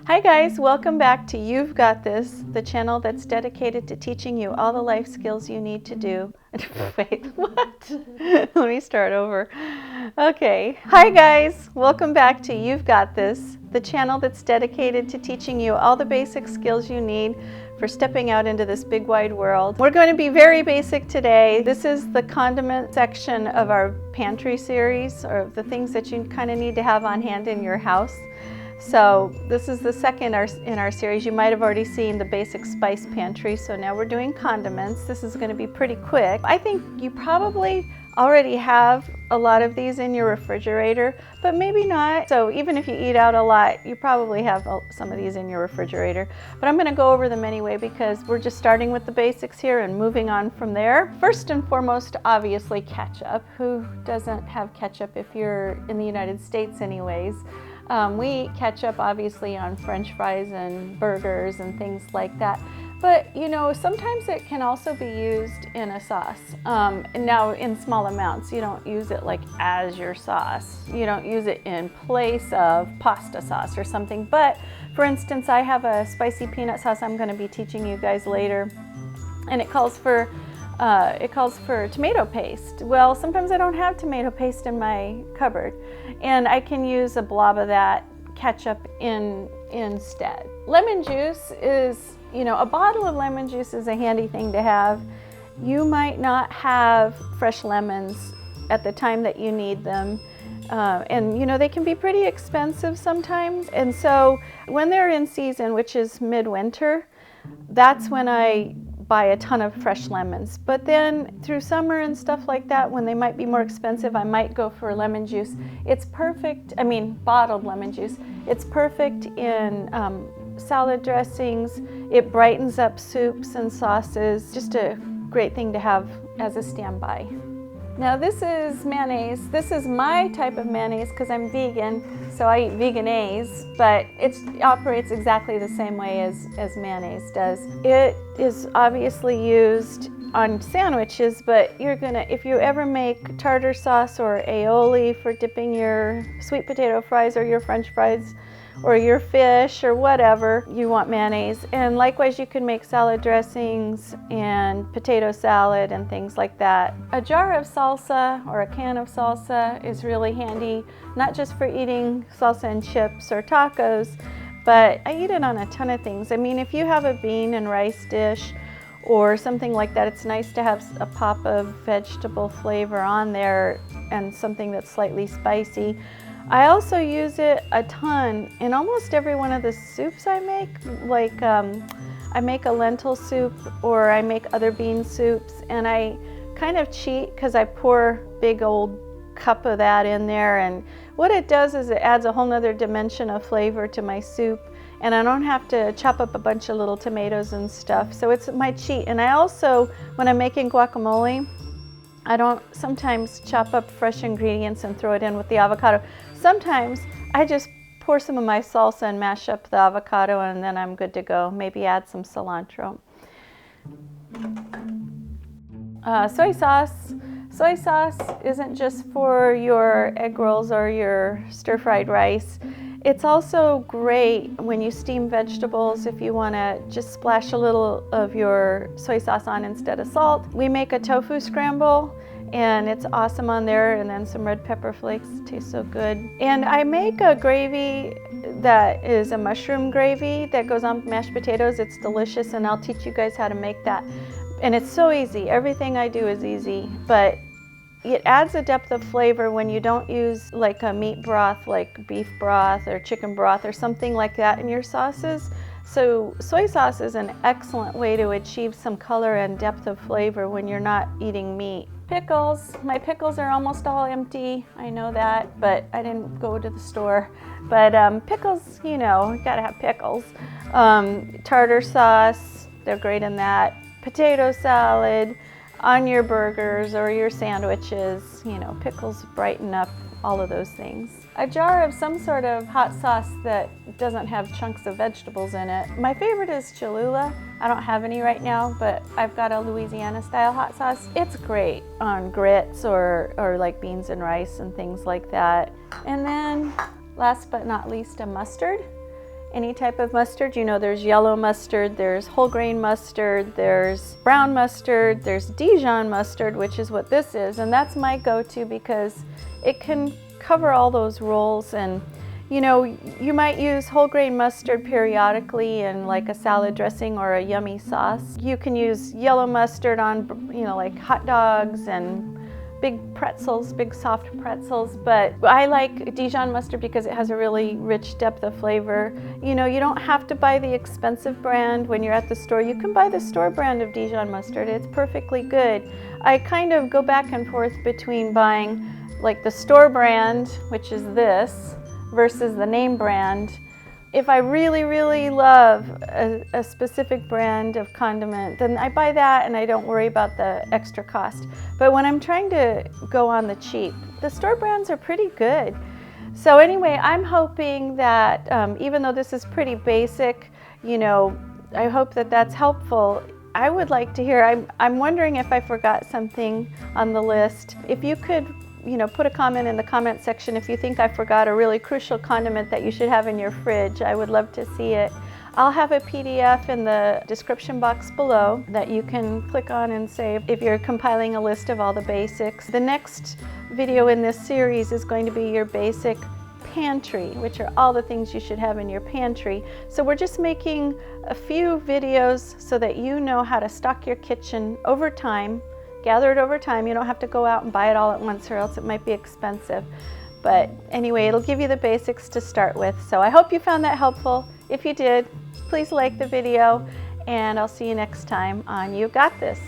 Hi guys, welcome back to You've Got This, the channel that's dedicated to teaching you all the life skills you need to do. Wait, what? Let me start over. Okay. Hi guys, welcome back to You've Got This, the channel that's dedicated to teaching you all the basic skills you need for stepping out into this big wide world. We're going to be very basic today. This is the condiment section of our pantry series, or the things that you kind of need to have on hand in your house. So this is the second in our series. You might have already seen the basic spice pantry, so now we're doing condiments. This is going to be pretty quick. I think you probably already have a lot of these in your refrigerator, but maybe not. So even if you eat out a lot, you probably have some of these in your refrigerator. But I'm going to go over them anyway because we're just starting with the basics here and moving on from there. First and foremost, obviously ketchup. Who doesn't have ketchup if you're in the United States anyways? We eat ketchup obviously on French fries and burgers and things like that. But you know, sometimes it can also be used in a sauce. Now in small amounts. You don't use it like as your sauce. You don't use it in place of pasta sauce or something. But for instance, I have a spicy peanut sauce I'm going to be teaching you guys later. And it calls for tomato paste. Well, sometimes I don't have tomato paste in my cupboard, and I can use a blob of that ketchup instead. Lemon juice is, you know, a bottle of lemon juice is a handy thing to have. You might not have fresh lemons at the time that you need them. And you know, they can be pretty expensive sometimes. And so when they're in season, which is midwinter, that's when I buy a ton of fresh lemons. But then through summer and stuff like that, when they might be more expensive, I might go for lemon juice. It's perfect, bottled lemon juice. It's perfect in salad dressings. It brightens up soups and sauces. Just a great thing to have as a standby. Now this is mayonnaise. This is my type of mayonnaise because I'm vegan, so I eat veganese, but it operates exactly the same way as mayonnaise does. It is obviously used on sandwiches, but if you ever make tartar sauce or aioli for dipping your sweet potato fries or your French fries or your fish or whatever, you want mayonnaise. And likewise, you can make salad dressings and potato salad and things like that. A jar of salsa or a can of salsa is really handy, not just for eating salsa and chips or tacos, but I eat it on a ton of things. I mean, if you have a bean and rice dish or something like that, it's nice to have a pop of vegetable flavor on there and something that's slightly spicy. I also use it a ton in almost every one of the soups I make. Like I make a lentil soup or I make other bean soups, and I kind of cheat because I pour big old cup of that in there, and what it does is it adds a whole nother dimension of flavor to my soup, and I don't have to chop up a bunch of little tomatoes and stuff. So it's my cheat. And I also, when I'm making guacamole, I don't sometimes chop up fresh ingredients and throw it in with the avocado. Sometimes I just pour some of my salsa and mash up the avocado, and then I'm good to go. Maybe add some cilantro. Soy sauce. Soy sauce isn't just for your egg rolls or your stir-fried rice. It's also great when you steam vegetables if you want to just splash a little of your soy sauce on instead of salt. We make a tofu scramble, and it's awesome on there, and then some red pepper flakes. It tastes so good. And I make a gravy that is a mushroom gravy that goes on mashed potatoes. It's delicious, and I'll teach you guys how to make that. And it's so easy. Everything I do is easy, but it adds a depth of flavor when you don't use like a meat broth, like beef broth or chicken broth or something like that in your sauces. So soy sauce is an excellent way to achieve some color and depth of flavor when you're not eating meat. Pickles. My pickles are almost all empty. I know that, but I didn't go to the store. But pickles, you know, you gotta have pickles. Tartar sauce, they're great in that. Potato salad. on your burgers or your sandwiches. You know, pickles brighten up all of those things. A jar of some sort of hot sauce that doesn't have chunks of vegetables in it. My favorite is Cholula. I don't have any right now, but I've got a Louisiana style hot sauce. It's great on grits or like beans and rice and things like that. And then last but not least, a mustard. Any type of mustard. You know, there's yellow mustard, there's whole grain mustard, there's brown mustard, there's Dijon mustard, which is what this is, and that's my go-to because it can cover all those roles. And you know, you might use whole grain mustard periodically in like a salad dressing or a yummy sauce. You can use yellow mustard on, you know, like hot dogs and big pretzels, big soft pretzels, but I like Dijon mustard because it has a really rich depth of flavor. You know, you don't have to buy the expensive brand when you're at the store. You can buy the store brand of Dijon mustard. It's perfectly good. I kind of go back and forth between buying like the store brand, which is this, versus the name brand. If I really, really love a specific brand of condiment, then I buy that and I don't worry about the extra cost. But when I'm trying to go on the cheap, the store brands are pretty good. So anyway, I'm hoping that even though this is pretty basic, you know, I hope that that's helpful. I would like to hear, I'm wondering if I forgot something on the list. If you could, you know, put a comment in the comment section if you think I forgot a really crucial condiment that you should have in your fridge. I would love to see it. I'll have a PDF in the description box below that you can click on and save if you're compiling a list of all the basics. The next video in this series is going to be your basic pantry, which are all the things you should have in your pantry. So we're just making a few videos so that you know how to stock your kitchen over time. Gather it over time. You don't have to go out and buy it all at once or else it might be expensive. But anyway, it'll give you the basics to start with. So I hope you found that helpful. If you did, please like the video and I'll see you next time on You Got This.